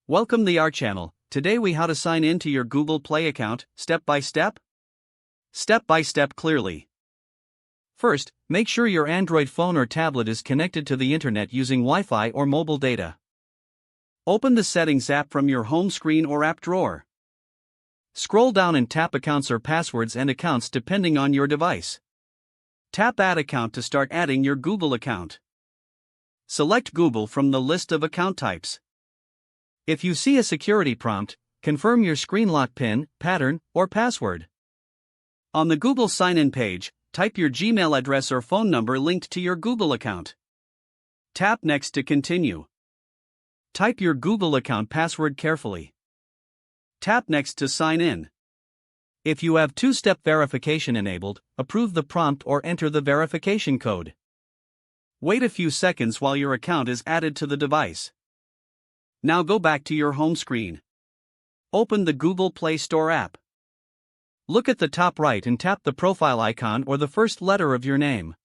Welcome to our channel. Today we how to sign in to your Google Play account, step by step clearly. First, make sure your Android phone or tablet is connected to the internet using Wi-Fi or mobile data. Open the Settings app from your home screen or app drawer. Scroll down and tap Accounts or Passwords and Accounts depending on your device. Tap Add Account to start adding your Google account. Select Google from the list of account types. If you see a security prompt, confirm your screen lock PIN, pattern, or password. On the Google sign-in page, type your Gmail address or phone number linked to your Google account. Tap Next to continue. Type your Google account password carefully. Tap Next to sign in. If you have two-step verification enabled, approve the prompt or enter the verification code. Wait a few seconds while your account is added to the device. Now go back to your home screen. Open the Google Play Store app. Look at the top right and tap the profile icon or the first letter of your name.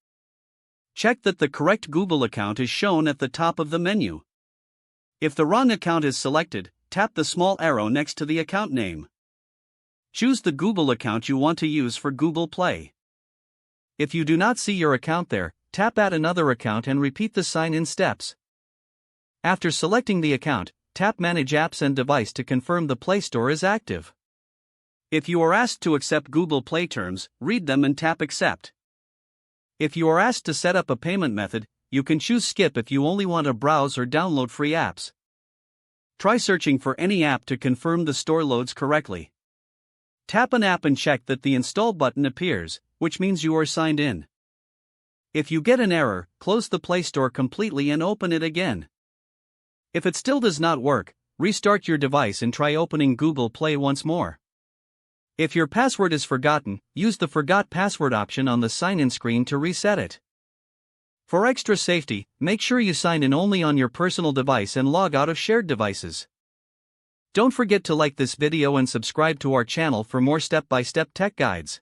Check that the correct Google account is shown at the top of the menu. If the wrong account is selected, tap the small arrow next to the account name. Choose the Google account you want to use for Google Play. If you do not see your account there, tap Add another account and repeat the sign-in steps. After selecting the account, tap Manage Apps and Device to confirm the Play Store is active. If you are asked to accept Google Play terms, read them and tap Accept. If you are asked to set up a payment method, you can choose Skip if you only want to browse or download free apps. Try searching for any app to confirm the store loads correctly. Tap an app and check that the Install button appears, which means you are signed in. If you get an error, close the Play Store completely and open it again. If it still does not work, restart your device and try opening Google Play once more. If your password is forgotten, use the Forgot Password option on the sign-in screen to reset it. For extra safety, make sure you sign in only on your personal device and log out of shared devices. Don't forget to like this video and subscribe to our channel for more step-by-step tech guides.